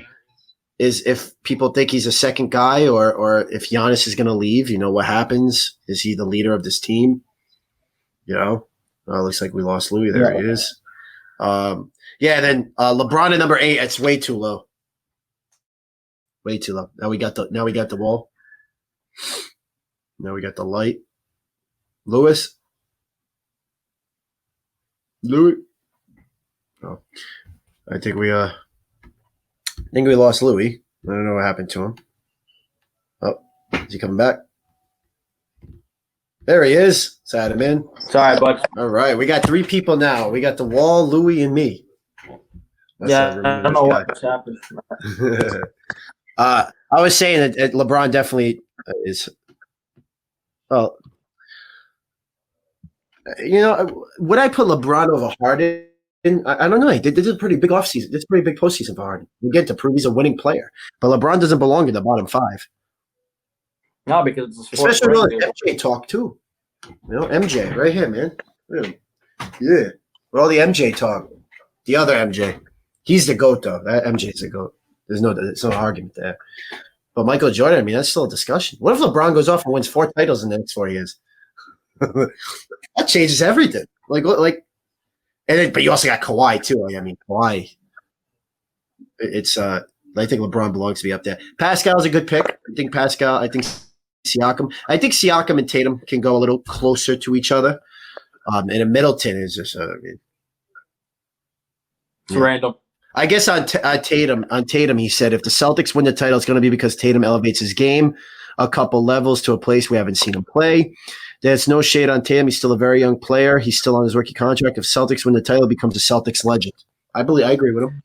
if people think he's a second guy, or if Giannis is going to leave. What happens? Is he the leader of this team? Looks like we lost Louie. There he is. Then LeBron at number 8. That's way too low. Way too low. Now we got the wall. Now we got the light. Louie. Oh, I think we lost Louie. I don't know what happened to him. Oh, is he coming back? There he is. Let's add him in. Sorry, bud. All right, we got 3 people now. We got the wall, Louie, and me. I don't know what's happened. I was saying that LeBron definitely is. Well, would I put LeBron over Harden? I don't know. This is a pretty big offseason. This is a pretty big postseason for Harden. Again, to prove he's a winning player. But LeBron doesn't belong in the bottom 5. No, because it's a sport. Especially with all the MJ talk, too. MJ, right here, man. Yeah. With all the MJ talk. The other MJ. He's the GOAT, though. That MJ's the GOAT. There's no argument there. But Michael Jordan, I mean, that's still a discussion. What if LeBron goes off and wins 4 titles in the next 4 years? That changes everything. But you also got Kawhi too. I mean, Kawhi. It's I think LeBron belongs to be up there. Pascal's a good pick. I think Siakam. I think Siakam and Tatum can go a little closer to each other. And a Middleton is just, I mean, It's random. I guess on Tatum, he said if the Celtics win the title, it's going to be because Tatum elevates his game a couple levels to a place we haven't seen him play. There's no shade on Tatum. He's still a very young player. He's still on his rookie contract. If Celtics win the title, he becomes a Celtics legend. I agree with him.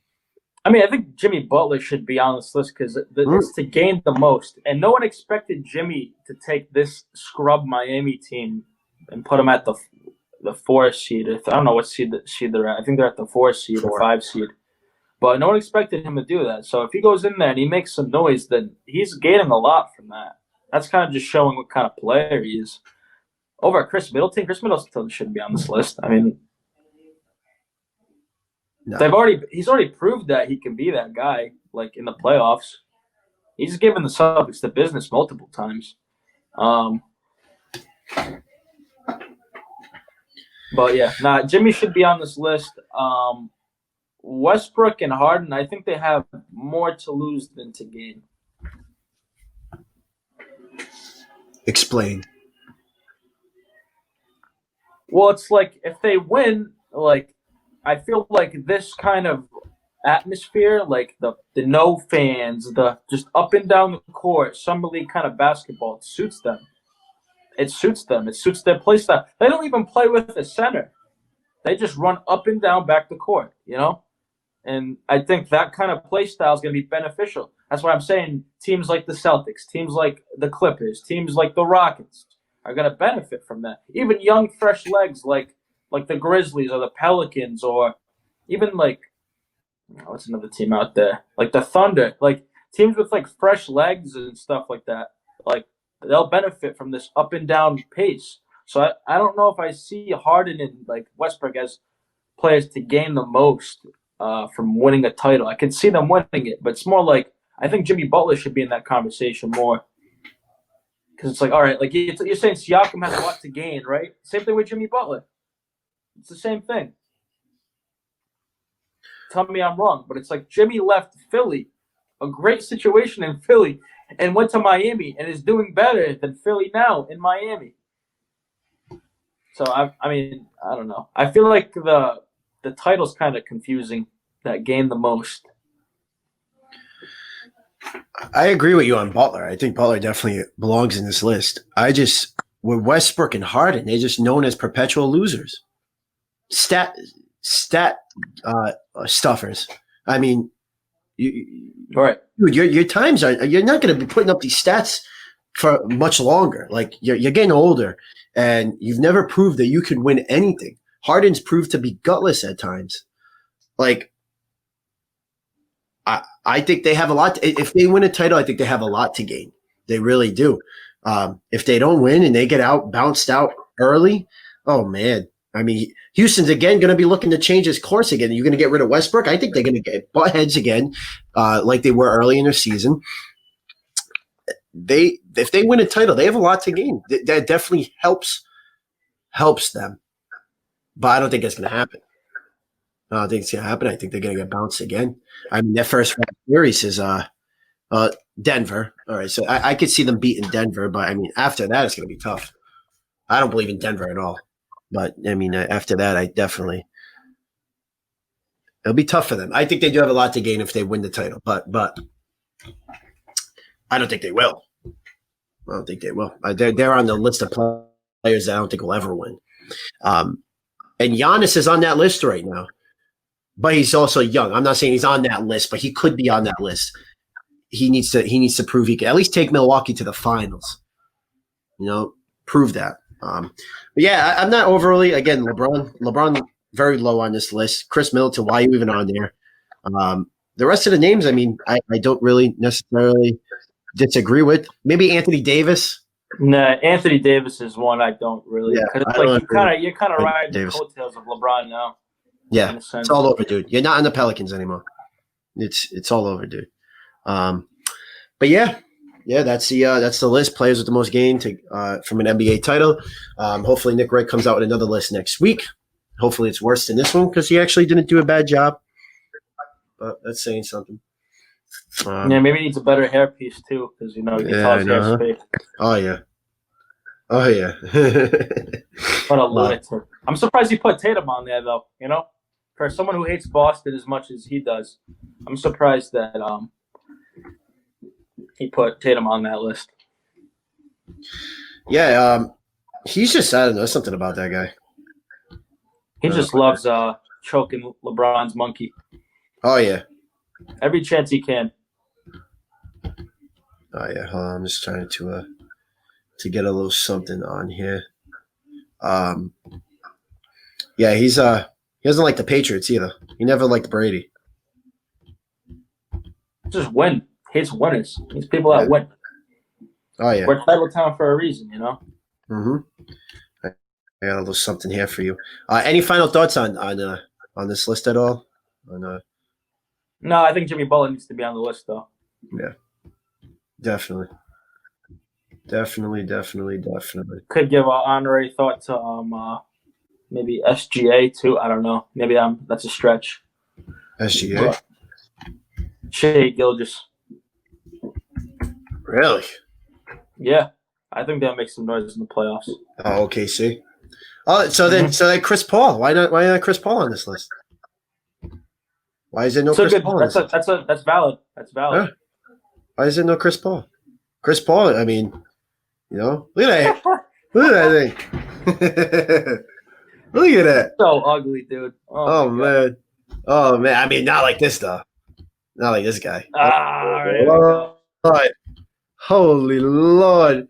I mean, I think Jimmy Butler should be on this list because it's to gain the most. And no one expected Jimmy to take this scrub Miami team and put him at the 4th seed. I don't know what seed they're at. I think they're at the 4th seed or 5 seed. But no one expected him to do that. So if he goes in there and he makes some noise, then he's gaining a lot from that. That's kind of just showing what kind of player he is. Over at Chris Middleton. Chris Middleton shouldn't be on this list. I mean, No. He's already proved that he can be that guy, like in the playoffs. He's given the Celtics the business multiple times. But yeah, Jimmy should be on this list. Westbrook and Harden, I think they have more to lose than to gain. Explain. Well, it's like if they win, like I feel like this kind of atmosphere, like the no fans, the just up and down the court, summer league kind of basketball, it suits them. It suits them. It suits their play style. They don't even play with a center. They just run up and down back the court, you know? And I think that kind of play style is going to be beneficial. That's why I'm saying teams like the Celtics, teams like the Clippers, teams like the Rockets are going to benefit from that. Even young, fresh legs like the Grizzlies or the Pelicans or even like what's another team out there? Like the Thunder. Like teams with like fresh legs and stuff like that. Like they'll benefit from this up and down pace. So I don't know if I see Harden and like Westbrook as players to gain the most from winning a title. I can see them winning it, but it's more like I think Jimmy Butler should be in that conversation more. Because it's like, all right, like you're saying Siakam has a lot to gain, right? Same thing with Jimmy Butler. It's the same thing. Tell me I'm wrong, but it's like Jimmy left Philly, a great situation in Philly, and went to Miami and is doing better than Philly now in Miami. So, I mean, I don't know. I feel like the title's kind of confusing, that gain the most. I agree with you on Butler. I think Butler definitely belongs in this list. With Westbrook and Harden, they're just known as perpetual losers. Stat stuffers. I mean, All right. Dude, your times you're not going to be putting up these stats for much longer. Like you're getting older and you've never proved that you can win anything. Harden's proved to be gutless at times. Like I think they have a lot. If they win a title, I think they have a lot to gain. They really do. If they don't win and they get bounced out early, oh man. I mean, Houston's again going to be looking to change his course again. You're going to get rid of Westbrook. I think they're going to get butt heads again, like they were early in their season. If they win a title, they have a lot to gain. That definitely helps them. But I don't think that's going to happen. I don't think it's going to happen. I think they're going to get bounced again. I mean, their first round series is Denver. All right, so I could see them beating Denver, but I mean, after that, it's going to be tough. I don't believe in Denver at all. But, I mean, after that, it'll be tough for them. I think they do have a lot to gain if they win the title, but I don't think they will. I don't think they will. They're on the list of players that I don't think will ever win. And Giannis is on that list right now, but he's also young. I'm not saying he's on that list, but he could be on that list. He needs to prove he can at least take Milwaukee to the finals. You know, prove that. But yeah, I'm not overly, again, LeBron very low on this list. Chris Middleton, why are you even on there? The rest of the names, I mean, I don't really necessarily disagree with. Maybe Anthony Davis. Nah, Anthony Davis is one I don't really. Yeah, You're kind of riding the coattails of LeBron now. Yeah, it's all over, dude. You're not on the Pelicans anymore. It's all over, dude. But yeah, that's the list. Players with the most gain from an NBA title. Hopefully Nick Wright comes out with another list next week. Hopefully it's worse than this one because he actually didn't do a bad job. But that's saying something. Maybe he needs a better hairpiece too because he gets all his hair straight. Oh yeah. Oh yeah. What a lunatic. I'm surprised he put Tatum on there, though. You know, for someone who hates Boston as much as he does, I'm surprised that he put Tatum on that list. Yeah, he's just I don't know something about that guy. He just loves choking LeBron's monkey Oh yeah. every chance he can. Oh yeah. Hold on, I'm just trying to get a little something on here. Yeah, he doesn't like the Patriots either. He never liked Brady. Just win. Hates winners. Hates people that win. Oh yeah. We're title town for a reason, you know. I got a little something here for you. Any final thoughts on this list at all? No, I think Jimmy Butler needs to be on the list, though. Yeah, definitely. Could give an honorary thought to maybe SGA too. I don't know. Maybe that's a stretch. SGA. But Shea Gilgeous. Really? Yeah, I think they'll make some noise in the playoffs. Oh, okay. See. Oh, so then Chris Paul. Why not Chris Paul on this list? Why is there no Chris Paul? That's valid. That's valid. Yeah. Why is there no Chris Paul? Chris Paul. I mean, look at that. Look at that thing. Look at that. So ugly, dude. Oh man. Oh man. I mean, not like this though. Not like this guy. Lord. Holy Lord.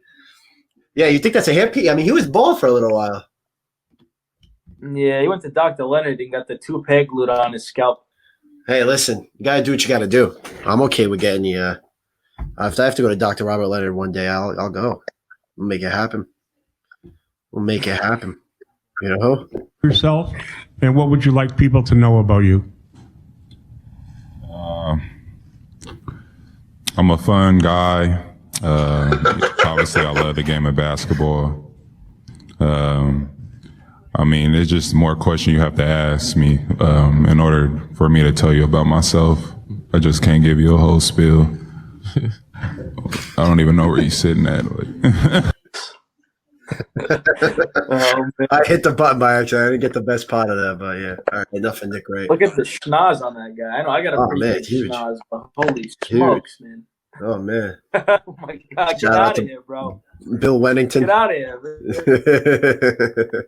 Yeah, you think that's a hairpiece? I mean, he was bald for a little while. Yeah, he went to Dr. Leonard and got the toupee glued on his scalp. Hey, listen, you gotta do what you gotta do. I'm okay with getting the. If I have to go to Dr. Robert Leonard one day, I'll go. We'll make it happen. Yourself, and what would you like people to know about you? I'm a fun guy. Obviously, I love the game of basketball. I mean, it's just more questions you have to ask me in order for me to tell you about myself. I just can't give you a whole spiel. I don't even know where you're sitting at. I hit the button by accident. I didn't get the best part of that, but yeah. All right, enough of Nick Ray. Look at the schnoz on that guy. I know I got a pretty big huge. schnoz, but holy smokes, man. Oh man. Oh my God, get out of here, bro. Bill Wennington. Get out of here.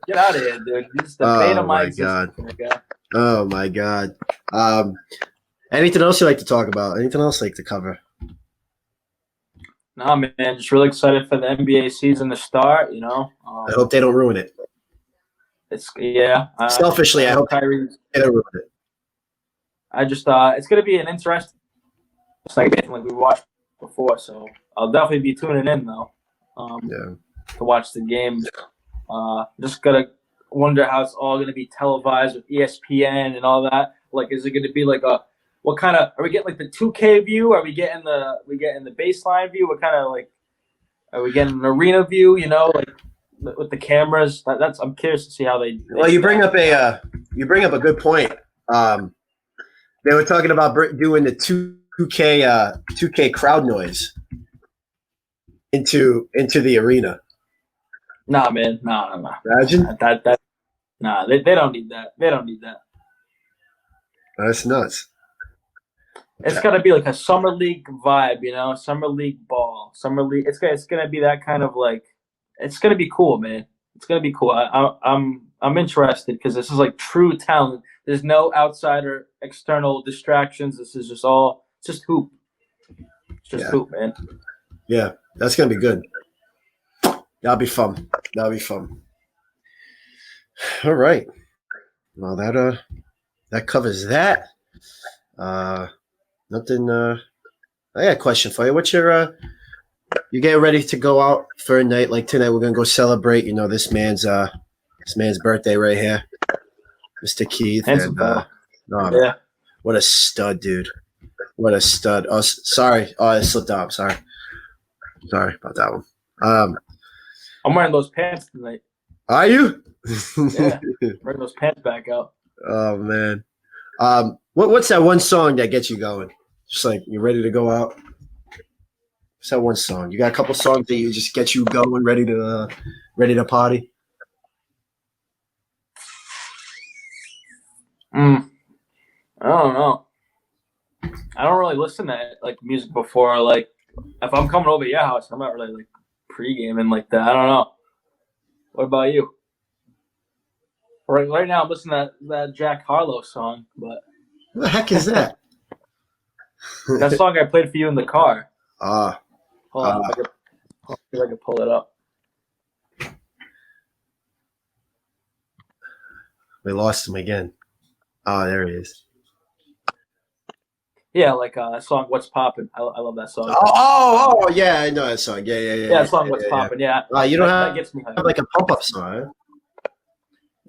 Get out of here, dude. You just debate on my existence. Oh my God. Anything else you like to talk about? Anything else you like to cover? Nah, man, just really excited for the NBA season to start. I hope they don't ruin it. Selfishly, I hope Kyrie. They don't ruin it. I just it's gonna be an interesting segment like we watched before, so I'll definitely be tuning in though. To watch the games. Just gotta wonder how it's all gonna be televised with ESPN and all that. Like, is it gonna be like what kind of, are we getting like the 2K view? Are we getting the baseline view? What kind of like, are we getting an arena view? Like with the cameras. I'm curious to see how they. Well, you bring up a good point. They were talking about doing the 2K crowd noise into the arena. Nah, man, nah. Imagine that. Nah, they don't need that. They don't need that. That's nuts. It's gotta be like a summer league vibe, summer league ball, summer league. It's gonna be that kind of like. It's gonna be cool, man. It's gonna be cool. I'm interested because this is like true talent. There's no outsider external distractions. This is just hoop. It's just hoop, man. Yeah, that's gonna be good. That'll be fun. All right. Well, that covers that. Nothing. I got a question for you. What's your you getting ready to go out for a night like tonight? We're gonna go celebrate. This man's birthday right here, Mr. Keith. Yeah. What a stud, dude. What a stud. Oh, sorry. Oh, I slipped out. Sorry about that one. I'm wearing those pants tonight. Are you? Yeah. Bring those pants back out. Oh man. What's that one song that gets you going? Just like you're ready to go out. What's that one song? You got a couple songs that you just get you going, ready to party. I don't know. I don't really listen to like music before. Like, if I'm coming over to your house, I'm not really like pre-gaming like that. I don't know. What about you? Right now, I'm listening to that Jack Harlow song, but What the heck is that? that song I played for you in the car. Ah, Hold on, see if I can pull it up. we lost him again. Oh, there he is. Yeah, like that song "What's Poppin'." I love that song. Oh, yeah, I know that song. Yeah. Yeah, that song "What's Poppin'." Yeah, You don't that have gets me hyped. like a pump-up song, huh?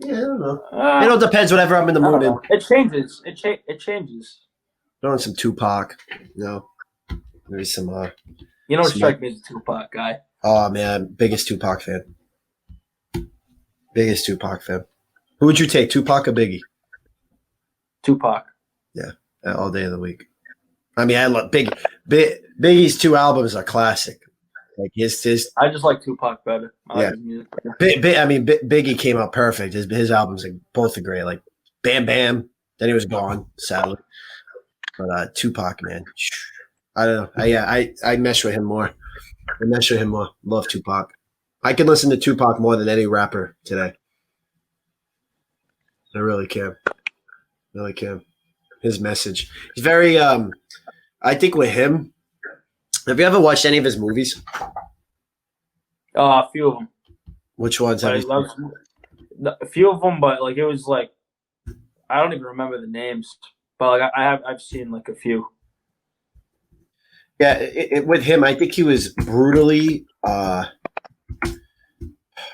Yeah, I don't know. It all depends whatever I'm in the I don't mood in. know. It changes. It changes. Throwing some Tupac. No. Maybe some You don't Some- strike me as a Tupac guy. oh man, biggest Tupac fan. Biggest Tupac fan. Who would you take, Tupac or Biggie? Tupac. All day of the week. I mean, I love Biggie's 2 albums are classic. Like his I just like Tupac better. I Yeah. like his music better. Biggie came out perfect. His albums are both are great. Like Bam Bam. Then he was gone, sadly. But Tupac, man, I don't know. I mesh with him more. Love Tupac. I can listen to Tupac more than any rapper today. I really can. His message. He's very. I think with him. Have you ever watched any of his movies? A few of them. Which ones have you seen? A few of them, but like it was like I don't even remember the names. But like I've seen like a few. Yeah, with him, I think he was brutally.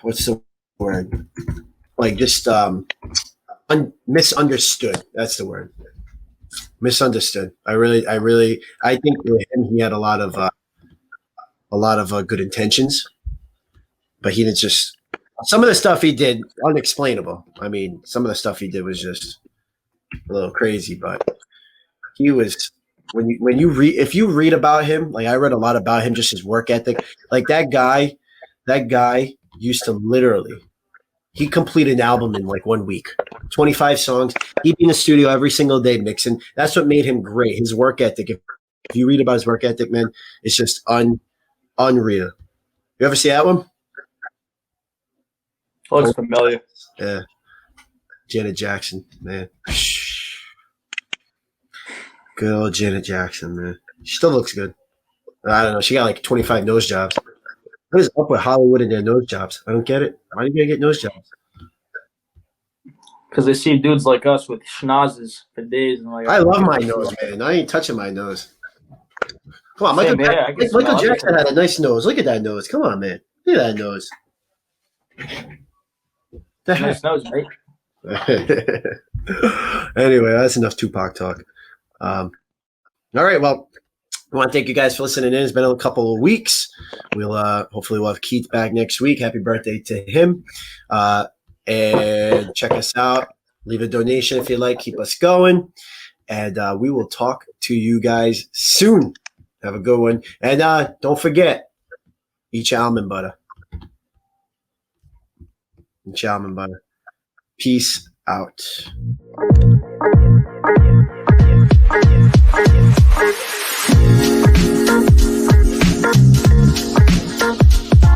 What's the word? Like just misunderstood. That's the word. Misunderstood. I think with him, he had a lot of good intentions, but he didn't just. Some of the stuff he did unexplainable. I mean, some of the stuff he did was just a little crazy, but he was. When you read, if you read about him, like I read a lot about him, just his work ethic. Like that guy used to literally, he completed an album in like 1 week, 25 songs. He'd be in the studio every single day mixing. That's what made him great. His work ethic. If you read about his work ethic, man, it's just unreal. You ever see that one? Looks familiar. Yeah, Janet Jackson, man. Good old Janet Jackson, man. She still looks good. I don't know. She got like 25 nose jobs. What is up with Hollywood and their nose jobs? I don't get it. Why do you gotta get nose jobs? Because they see dudes like us with schnozzes for days. And like, I love my nose, man. I ain't touching my nose. Come on, Same Michael here. Michael Jackson had a nice nose. Look at that nose. Come on, man. Look at that nose. The heck? Nice nose, mate. Anyway, that's enough Tupac talk. All right, well, I want to thank you guys for listening in. It's been a couple of weeks. We'll hopefully we'll have Keith back next week. Happy birthday to him. And check us out. Leave a donation if you like. Keep us going. And we will talk to you guys soon. Have a good one. And don't forget, eat your almond butter. Eat your almond butter. Peace out.